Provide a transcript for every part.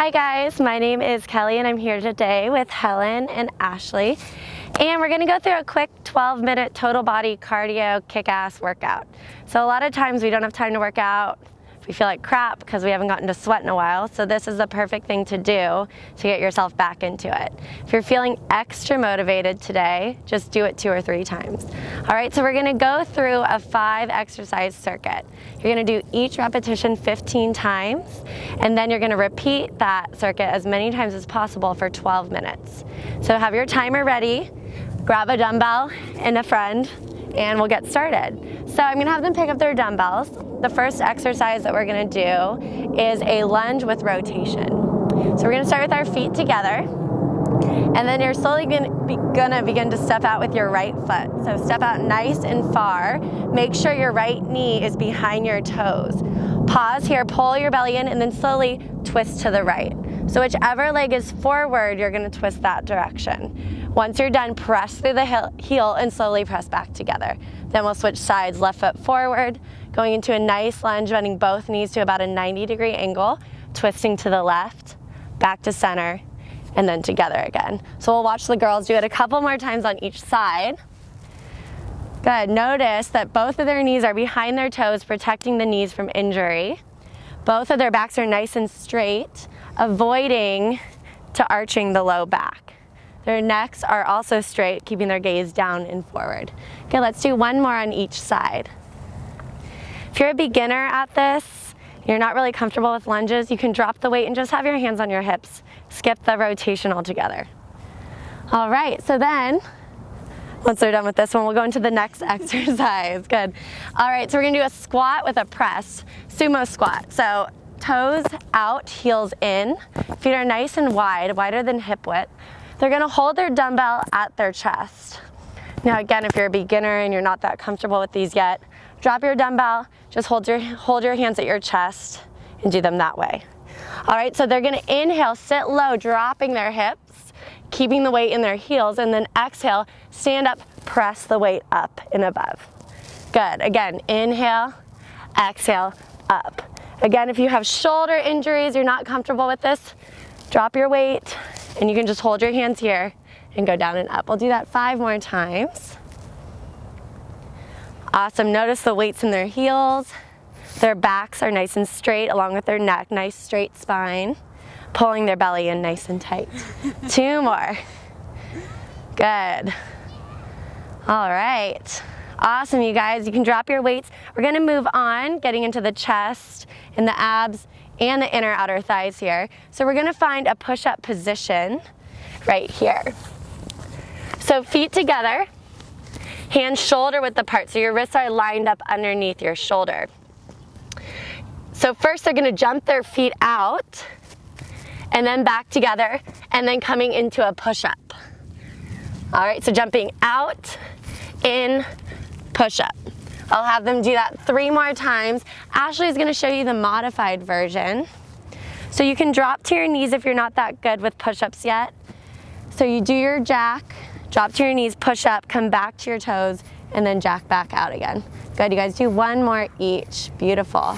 Hi guys, my name is Kelly and I'm here today with Helen and Ashley. And we're gonna go through a quick 12-minute total body cardio kick-ass workout. So a lot of times we don't have time to work out. We feel like crap because we haven't gotten to sweat in a while. So this is the perfect thing to do to get yourself back into it. If you're feeling extra motivated today, just do it 2 or 3 times. All right, so we're gonna go through a 5-exercise circuit. You're gonna do each repetition 15 times, and then you're gonna repeat that circuit as many times as possible for 12 minutes. So have your timer ready, grab a dumbbell and a friend, and we'll get started. So I'm gonna have them pick up their dumbbells. The first exercise that we're gonna do is a lunge with rotation. So we're gonna start with our feet together, and then you're slowly gonna begin to step out with your right foot. So step out nice and far. Make sure your right knee is behind your toes. Pause here, pull your belly in, and then slowly twist to the right. So whichever leg is forward, you're gonna twist that direction. Once you're done, press through the heel and slowly press back together. Then we'll switch sides, left foot forward, going into a nice lunge, bending both knees to about a 90-degree angle, twisting to the left, back to center, and then together again. So we'll watch the girls do it a couple more times on each side. Good, notice that both of their knees are behind their toes, protecting the knees from injury. Both of their backs are nice and straight, avoiding to arching the low back. Their necks are also straight, keeping their gaze down and forward. Okay, let's do one more on each side. If you're a beginner at this, you're not really comfortable with lunges, you can drop the weight and just have your hands on your hips. Skip the rotation altogether. All right, so then, once they're done with this one, we'll go into the next exercise. Good. All right, so we're gonna do a squat with a press, sumo squat. So toes out, heels in, feet are nice and wide, wider than hip width. They're gonna hold their dumbbell at their chest. Now again, if you're a beginner and you're not that comfortable with these yet, drop your dumbbell, just hold your hands at your chest and do them that way. All right, so they're gonna inhale, sit low, dropping their hips, keeping the weight in their heels, and then exhale, stand up, press the weight up and above. Good, again, inhale, exhale, up. Again, if you have shoulder injuries, you're not comfortable with this, drop your weight, and you can just hold your hands here and go down and up. We'll do that 5 more times. Awesome, notice the weights in their heels. Their backs are nice and straight along with their neck, nice straight spine, pulling their belly in nice and tight. 2 more. Good. All right. Awesome, you guys. You can drop your weights. We're gonna move on, getting into the chest and the abs and the inner outer thighs here. So we're gonna find a push-up position right here. So feet together, hands shoulder width apart, so your wrists are lined up underneath your shoulder. So first they're gonna jump their feet out, and then back together, and then coming into a push-up. All right, so jumping out, in, push-up. I'll have them do that 3 more times. Ashley's gonna show you the modified version. So you can drop to your knees if you're not that good with push-ups yet. So you do your jack, drop to your knees, push up, come back to your toes, and then jack back out again. Good, you guys do 1 more each. Beautiful.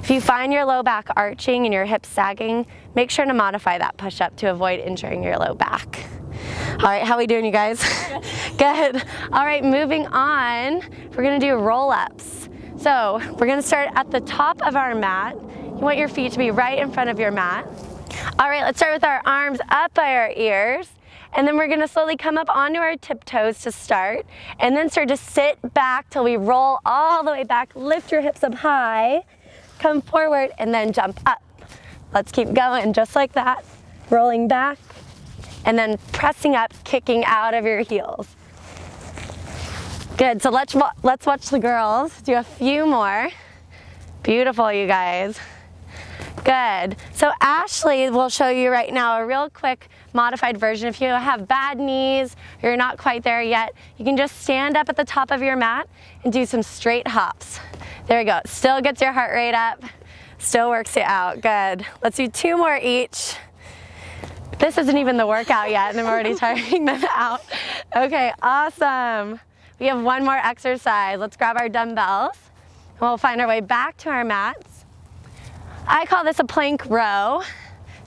If you find your low back arching and your hips sagging, make sure to modify that push-up to avoid injuring your low back. All right, how we doing, you guys? Good. All right, moving on, we're gonna do roll-ups. So we're gonna start at the top of our mat. You want your feet to be right in front of your mat. All right, let's start with our arms up by our ears, and then we're gonna slowly come up onto our tiptoes to start, and then start to sit back till we roll all the way back, lift your hips up high, come forward, and then jump up. Let's keep going, just like that, rolling back, and then pressing up, kicking out of your heels. Good, so let's watch the girls do a few more. Beautiful, you guys. Good, so Ashley will show you right now a real quick modified version. If you have bad knees, or you're not quite there yet, you can just stand up at the top of your mat and do some straight hops. There we go, still gets your heart rate up, still works you out, good. Let's do 2 more each. This isn't even the workout yet, and I'm already tiring them out. Okay, awesome. We have 1 more exercise. Let's grab our dumbbells, and we'll find our way back to our mats. I call this a plank row.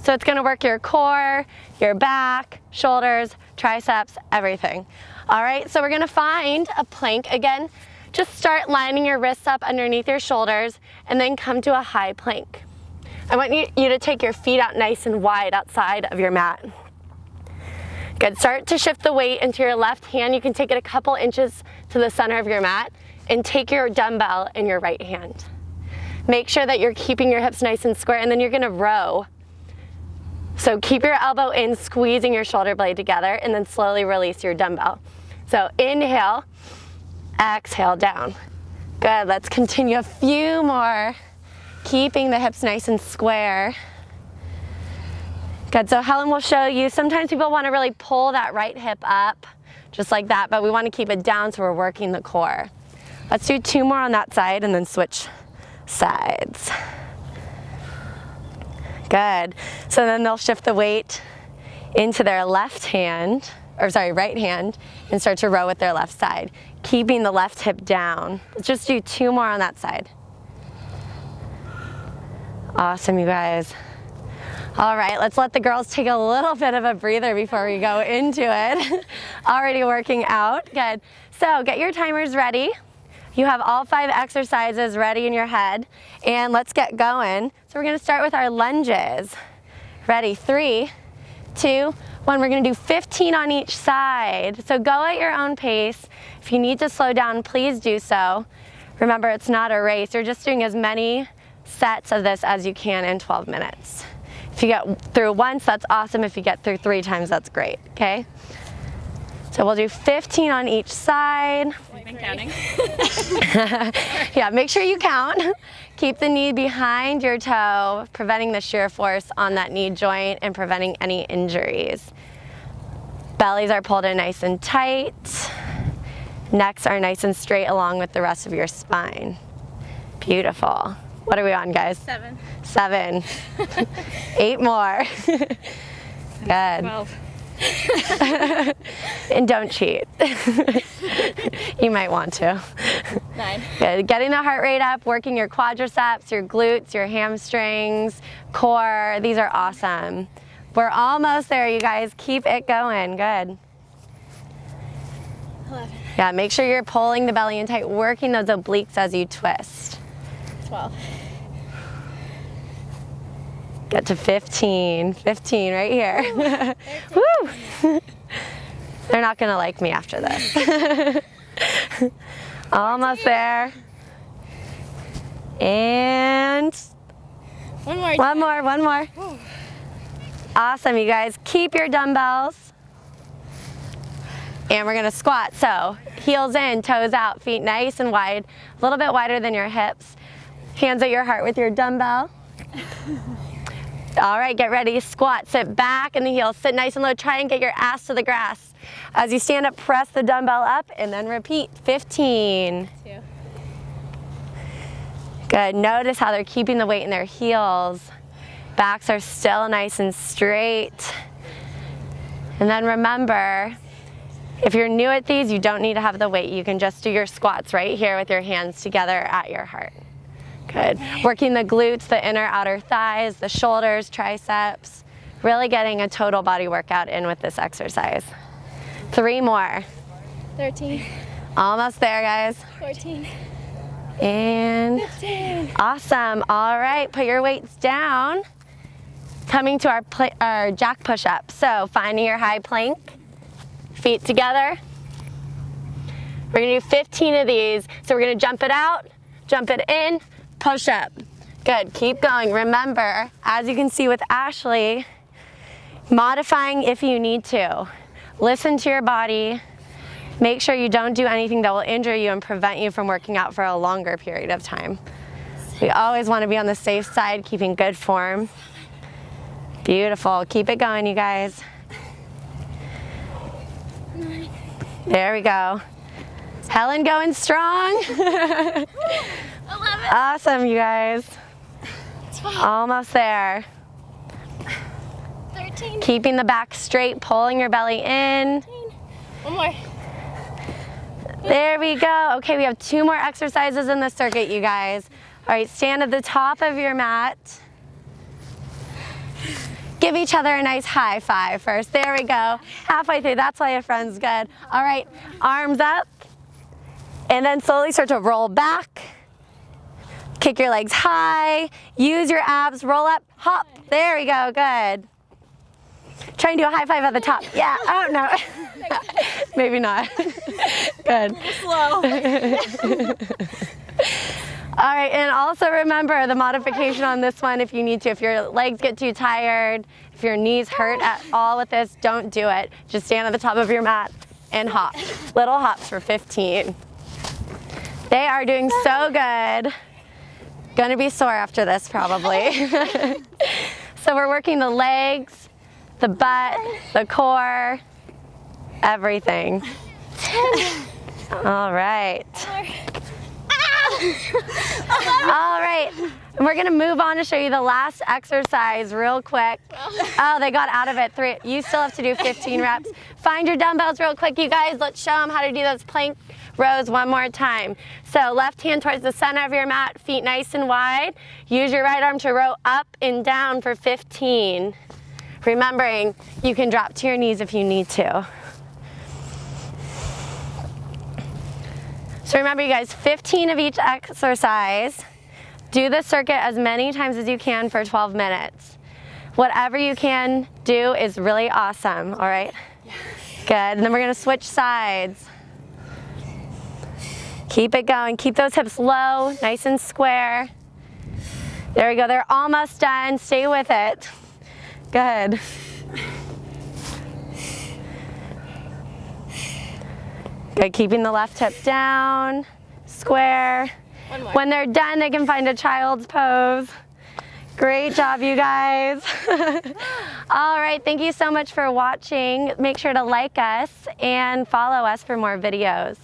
So it's gonna work your core, your back, shoulders, triceps, everything. All right, so we're gonna find a plank. Again, just start lining your wrists up underneath your shoulders and then come to a high plank. I want you to take your feet out nice and wide outside of your mat. Good, start to shift the weight into your left hand. You can take it a couple inches to the center of your mat and take your dumbbell in your right hand. Make sure that you're keeping your hips nice and square, and then you're gonna row. So keep your elbow in, squeezing your shoulder blade together, and then slowly release your dumbbell. So inhale, exhale down. Good, let's continue a few more, keeping the hips nice and square. Good, so Helen will show you, sometimes people wanna really pull that right hip up, just like that, but we wanna keep it down so we're working the core. Let's do 2 more on that side and then switch sides. Good, so then they'll shift the weight into their left hand, or sorry, right hand, and start to row with their left side, keeping the left hip down. Let's just do 2 more on that side. Awesome, you guys. All right, let's let the girls take a little bit of a breather before we go into it. Already working out, good. So get your timers ready. You have all 5 exercises ready in your head, and let's get going. So we're gonna start with our lunges. Ready, 3, 2, 1. We're gonna do 15 on each side. So go at your own pace. If you need to slow down, please do so. Remember, it's not a race. You're just doing as many sets of this as you can in 12 minutes. If you get through once, that's awesome. If you get through 3 times, that's great, okay? So we'll do 15 on each side. We've been counting. Yeah, make sure you count. Keep the knee behind your toe, preventing the shear force on that knee joint and preventing any injuries. Bellies are pulled in nice and tight. Necks are nice and straight along with the rest of your spine. Beautiful. What are we on, guys? 7. 7. 8 more. Good. 12. And don't cheat. You might want to. 9. Good. Getting the heart rate up, working your quadriceps, your glutes, your hamstrings, core. These are awesome. We're almost there, you guys. Keep it going. Good. 11. Yeah, make sure you're pulling the belly in tight, working those obliques as you twist. 12. Get to 15. 15 right here. Woo! They're not gonna like me after this. Almost there. And One more. one more. Woo. Awesome, you guys. Keep your dumbbells. And we're gonna squat. So heels in, toes out, feet nice and wide, a little bit wider than your hips. Hands at your heart with your dumbbell. All right, get ready, squat, sit back in the heels, sit nice and low, try and get your ass to the grass. As you stand up, press the dumbbell up and then repeat, 15. 2. Good, notice how they're keeping the weight in their heels. Backs are still nice and straight. And then remember, if you're new at these, you don't need to have the weight. You can just do your squats right here with your hands together at your heart. Good. Working the glutes, the inner outer thighs, the shoulders, triceps. Really getting a total body workout in with this exercise. 3 more. 13. Almost there, guys. 14. And 15. awesome. All right, put your weights down. Coming to our jack push-up. So finding your high plank, feet together. We're gonna do 15 of these. So we're gonna jump it out, jump it in, push up. Good, keep going. Remember, as you can see with Ashley, modifying if you need to. Listen to your body. Make sure you don't do anything that will injure you and prevent you from working out for a longer period of time. We always want to be on the safe side, keeping good form. Beautiful. Keep it going, you guys. 9. There we go. Helen going strong. 11. Awesome, you guys. 12. Almost there. 13. Keeping the back straight, pulling your belly in. 14. One more. There we go. Okay, we have 2 more exercises in the circuit, you guys. All right, stand at the top of your mat. Give each other a nice high five first. There we go. Halfway through, that's why a friend's good. All right, arms up. And then slowly start to roll back. Kick your legs high. Use your abs, roll up, hop. There we go, good. Try and do a high five at the top. Yeah, oh no. Maybe not. Good. Slow. All right, and also remember the modification on this one if you need to. If your legs get too tired, if your knees hurt at all with this, don't do it. Just stand at the top of your mat and hop. Little hops for 15. They are doing so good. Gonna be sore after this probably. So we're working the legs, the butt, the core, everything. All right. All right, and we're gonna move on to show you the last exercise real quick. Oh, they got out of it. 3. You still have to do 15 reps. Find your dumbbells real quick, you guys. Let's show them how to do those plank rows one more time. So left hand towards the center of your mat, feet nice and wide. Use your right arm to row up and down for 15. Remembering, you can drop to your knees if you need to. So remember, you guys, 15 of each exercise. Do the circuit as many times as you can for 12 minutes. Whatever you can do is really awesome, all right? Yes. Good, and then we're gonna switch sides. Keep it going, keep those hips low, nice and square. There we go, they're almost done, stay with it. Good. Good, keeping the left hip down, square. When they're done, they can find a child's pose. Great job, you guys. All right, thank you so much for watching. Make sure to like us and follow us for more videos.